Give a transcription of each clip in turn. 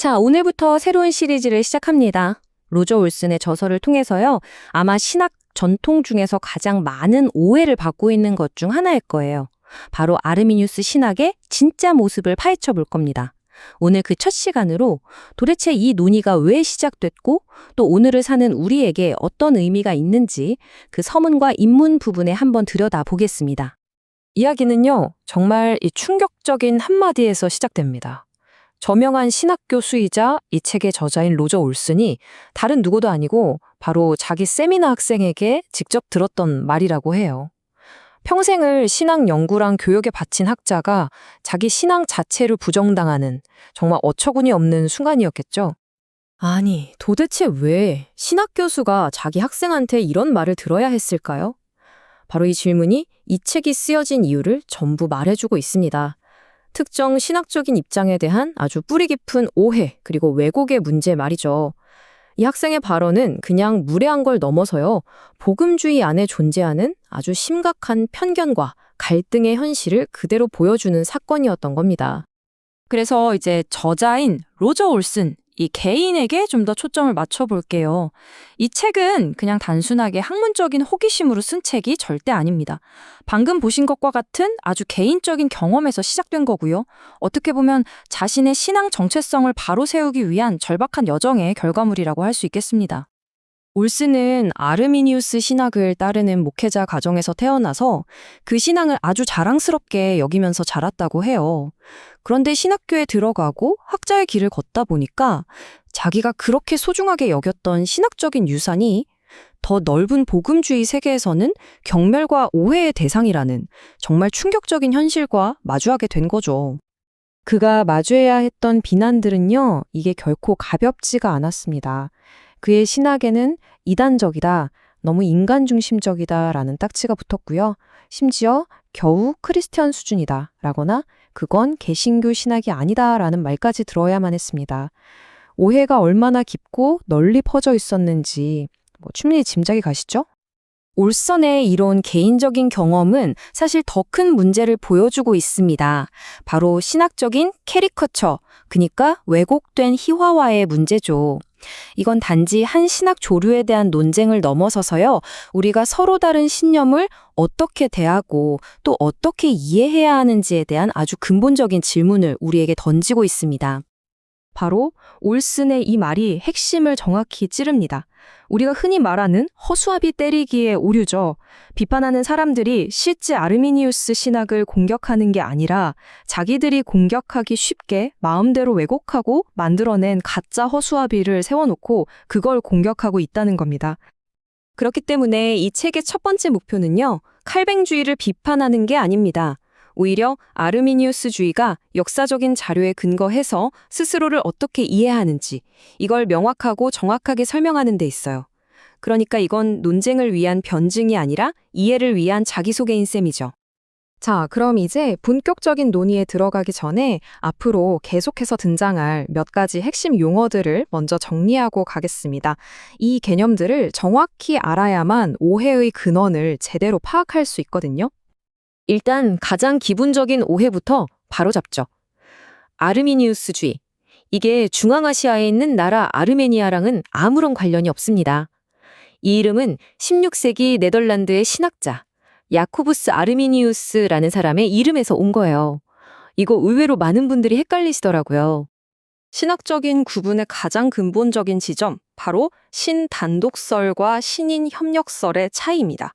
자, 오늘부터 새로운 시리즈를 시작합니다. 로저 올슨의 저서를 통해서요. 아마 신학 전통 중에서 가장 많은 오해를 받고 있는 것 중 하나일 거예요. 바로 아르미니우스 신학의 진짜 모습을 파헤쳐 볼 겁니다. 오늘 그 첫 시간으로 도대체 이 논의가 왜 시작됐고 또 오늘을 사는 우리에게 어떤 의미가 있는지 그 서문과 입문 부분에 한번 들여다 보겠습니다. 이야기는요, 정말 이 충격적인 한마디에서 시작됩니다. 저명한 신학 교수이자 이 책의 저자인 로저 올슨이 다른 누구도 아니고 바로 자기 세미나 학생에게 직접 들었던 말이라고 해요. 평생을 신학 연구랑 교육에 바친 학자가 자기 신앙 자체를 부정당하는 정말 어처구니 없는 순간이었겠죠. 아니, 도대체 왜 신학 교수가 자기 학생한테 이런 말을 들어야 했을까요? 바로 이 질문이 이 책이 쓰여진 이유를 전부 말해주고 있습니다. 특정 신학적인 입장에 대한 아주 뿌리 깊은 오해 그리고 왜곡의 문제 말이죠. 이 학생의 발언은 그냥 무례한 걸 넘어서요. 복음주의 안에 존재하는 아주 심각한 편견과 갈등의 현실을 그대로 보여주는 사건이었던 겁니다. 그래서 이제 저자인 로저 올슨, 이 개인에게 좀 더 초점을 맞춰볼게요. 이 책은 그냥 단순하게 학문적인 호기심으로 쓴 책이 절대 아닙니다. 방금 보신 것과 같은 아주 개인적인 경험에서 시작된 거고요. 어떻게 보면 자신의 신앙 정체성을 바로 세우기 위한 절박한 여정의 결과물이라고 할 수 있겠습니다. 올슨은 아르미니우스 신학을 따르는 목회자 가정에서 태어나서 그 신앙을 아주 자랑스럽게 여기면서 자랐다고 해요. 그런데 신학교에 들어가고 학자의 길을 걷다 보니까 자기가 그렇게 소중하게 여겼던 신학적인 유산이 더 넓은 복음주의 세계에서는 경멸과 오해의 대상이라는 정말 충격적인 현실과 마주하게 된 거죠. 그가 마주해야 했던 비난들은요, 이게 결코 가볍지가 않았습니다. 그의 신학에는 이단적이다, 너무 인간 중심적이다 라는 딱지가 붙었고요. 심지어 겨우 크리스천 수준이다 라거나 그건 개신교 신학이 아니다 라는 말까지 들어야만 했습니다. 오해가 얼마나 깊고 널리 퍼져 있었는지 충분히 짐작이 가시죠? 올슨의 이런 개인적인 경험은 사실 더 큰 문제를 보여주고 있습니다. 바로 신학적인 캐리커처, 그러니까 왜곡된 희화화의 문제죠. 이건 단지 한 신학 조류에 대한 논쟁을 넘어서서요, 우리가 서로 다른 신념을 어떻게 대하고 또 어떻게 이해해야 하는지에 대한 아주 근본적인 질문을 우리에게 던지고 있습니다. 바로 올슨의 이 말이 핵심을 정확히 찌릅니다. 우리가 흔히 말하는 허수아비 때리기의 오류죠. 비판하는 사람들이 실제 아르미니우스 신학을 공격하는 게 아니라 자기들이 공격하기 쉽게 마음대로 왜곡하고 만들어낸 가짜 허수아비를 세워놓고 그걸 공격하고 있다는 겁니다. 그렇기 때문에 이 책의 첫 번째 목표는요, 칼뱅주의를 비판하는 게 아닙니다. 오히려 아르미니우스주의가 역사적인 자료에 근거해서 스스로를 어떻게 이해하는지 이걸 명확하고 정확하게 설명하는 데 있어요. 그러니까 이건 논쟁을 위한 변증이 아니라 이해를 위한 자기소개인 셈이죠. 자, 그럼 이제 본격적인 논의에 들어가기 전에 앞으로 계속해서 등장할 몇 가지 핵심 용어들을 먼저 정리하고 가겠습니다. 이 개념들을 정확히 알아야만 오해의 근원을 제대로 파악할 수 있거든요. 일단 가장 기본적인 오해부터 바로 잡죠. 아르미니우스주의. 이게 중앙아시아에 있는 나라 아르메니아랑은 아무런 관련이 없습니다. 이 이름은 16세기 네덜란드의 신학자 야코부스 아르미니우스라는 사람의 이름에서 온 거예요. 이거 의외로 많은 분들이 헷갈리시더라고요. 신학적인 구분의 가장 근본적인 지점, 바로 신단독설과 신인협력설의 차이입니다.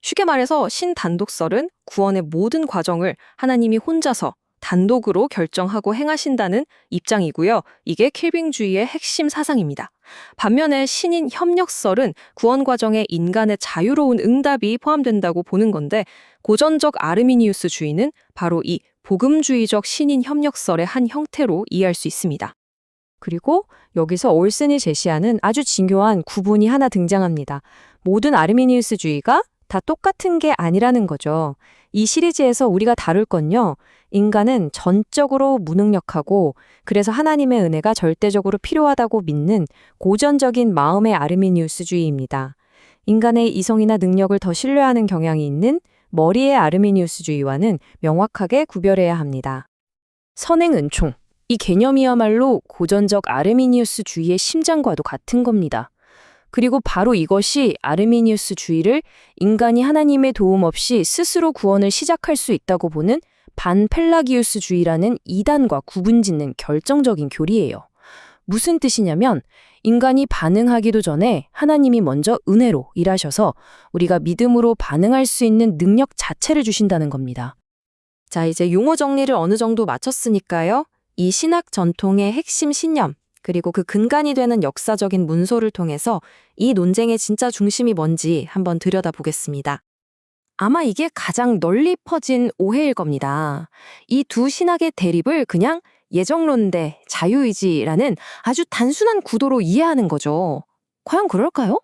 쉽게 말해서 신단독설은 구원의 모든 과정을 하나님이 혼자서 단독으로 결정하고 행하신다는 입장이고요. 이게 켈빙주의의 핵심 사상입니다. 반면에 신인 협력설은 구원 과정에 인간의 자유로운 응답이 포함된다고 보는 건데 고전적 아르미니우스주의는 바로 이 복음주의적 신인 협력설의 한 형태로 이해할 수 있습니다. 그리고 여기서 올슨이 제시하는 아주 중요한 구분이 하나 등장합니다. 모든 아르미니우스주의가 다 똑같은 게 아니라는 거죠. 이 시리즈에서 우리가 다룰 건요, 인간은 전적으로 무능력하고 그래서 하나님의 은혜가 절대적으로 필요하다고 믿는 고전적인 마음의 아르미니우스주의입니다. 인간의 이성이나 능력을 더 신뢰하는 경향이 있는 머리의 아르미니우스주의와는 명확하게 구별해야 합니다. 선행은총. 이 개념이야말로 고전적 아르미니우스주의의 심장과도 같은 겁니다. 그리고 바로 이것이 아르미니우스주의를 인간이 하나님의 도움 없이 스스로 구원을 시작할 수 있다고 보는 반펠라기우스주의라는 이단과 구분짓는 결정적인 교리예요. 무슨 뜻이냐면 인간이 반응하기도 전에 하나님이 먼저 은혜로 일하셔서 우리가 믿음으로 반응할 수 있는 능력 자체를 주신다는 겁니다. 자, 이제 용어 정리를 어느 정도 마쳤으니까요. 이 신학 전통의 핵심 신념, 그리고 그 근간이 되는 역사적인 문서를 통해서 이 논쟁의 진짜 중심이 뭔지 한번 들여다보겠습니다. 아마 이게 가장 널리 퍼진 오해일 겁니다. 이 두 신학의 대립을 그냥 예정론 대 자유의지라는 아주 단순한 구도로 이해하는 거죠. 과연 그럴까요?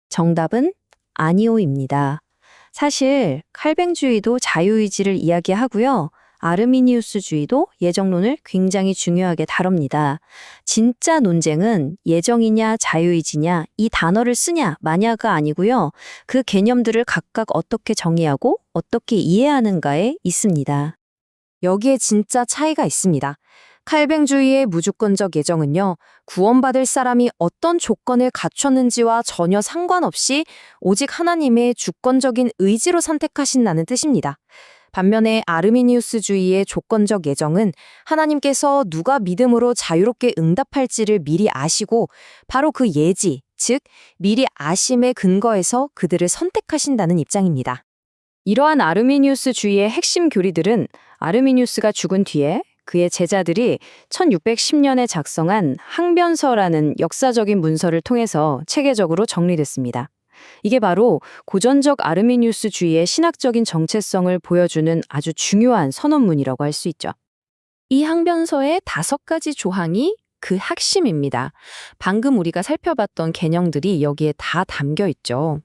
정답은 아니오입니다. 사실 칼뱅주의도 자유의지를 이야기하고요. 아르미니우스주의도 예정론을 굉장히 중요하게 다룹니다. 진짜 논쟁은 예정이냐 자유의지냐 이 단어를 쓰냐 마냐가 아니고요. 그 개념들을 각각 어떻게 정의하고 어떻게 이해하는가에 있습니다. 여기에 진짜 차이가 있습니다. 칼뱅주의의 무조건적 예정은요, 구원받을 사람이 어떤 조건을 갖췄는지와 전혀 상관없이 오직 하나님의 주권적인 의지로 선택하신다는 뜻입니다. 반면에 아르미니우스주의의 조건적 예정은 하나님께서 누가 믿음으로 자유롭게 응답할지를 미리 아시고 바로 그 예지, 즉 미리 아심에 근거해서 그들을 선택하신다는 입장입니다. 이러한 아르미니우스주의의 핵심 교리들은 아르미니우스가 죽은 뒤에 그의 제자들이 1610년에 작성한 항변서라는 역사적인 문서를 통해서 체계적으로 정리됐습니다. 이게 바로 고전적 아르미니우스주의의 신학적인 정체성을 보여주는 아주 중요한 선언문이라고 할 수 있죠. 이 항변서의 5가지 조항이 그 핵심입니다. 방금 우리가 살펴봤던 개념들이 여기에 다 담겨 있죠.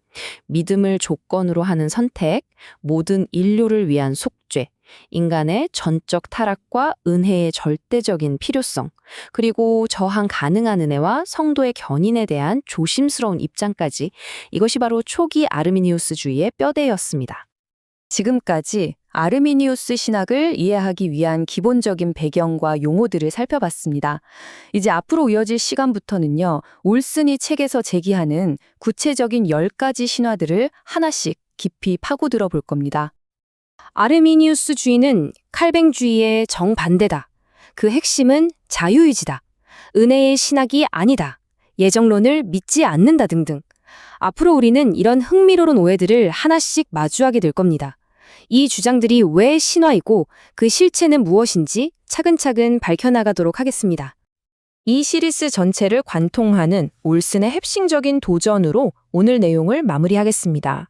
믿음을 조건으로 하는 선택, 모든 인류를 위한 속죄, 인간의 전적 타락과 은혜의 절대적인 필요성, 그리고 저항 가능한 은혜와 성도의 견인에 대한 조심스러운 입장까지 이것이 바로 초기 아르미니우스주의의 뼈대였습니다. 지금까지 아르미니우스 신학을 이해하기 위한 기본적인 배경과 용어들을 살펴봤습니다. 이제 앞으로 이어질 시간부터는요, 올슨이 책에서 제기하는 구체적인 10가지 신화들을 하나씩 깊이 파고들어 볼 겁니다. 아르미니우스주의는 칼뱅주의의 정반대다. 그 핵심은 자유의지다. 은혜의 신학이 아니다. 예정론을 믿지 않는다 등등. 앞으로 우리는 이런 흥미로운 오해들을 하나씩 마주하게 될 겁니다. 이 주장들이 왜 신화이고 그 실체는 무엇인지 차근차근 밝혀나가도록 하겠습니다. 이 시리즈 전체를 관통하는 올슨의 핵심적인 도전으로 오늘 내용을 마무리하겠습니다.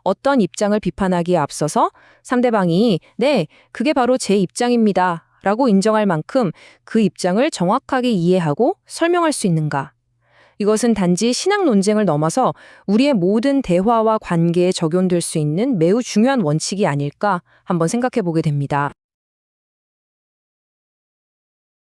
어떤 입장을 비판하기에 앞서서 상대방이 네, 그게 바로 제 입장입니다 라고 인정할 만큼 그 입장을 정확하게 이해하고 설명할 수 있는가? 이것은 단지 신학 논쟁을 넘어서 우리의 모든 대화와 관계에 적용될 수 있는 매우 중요한 원칙이 아닐까 한번 생각해 보게 됩니다.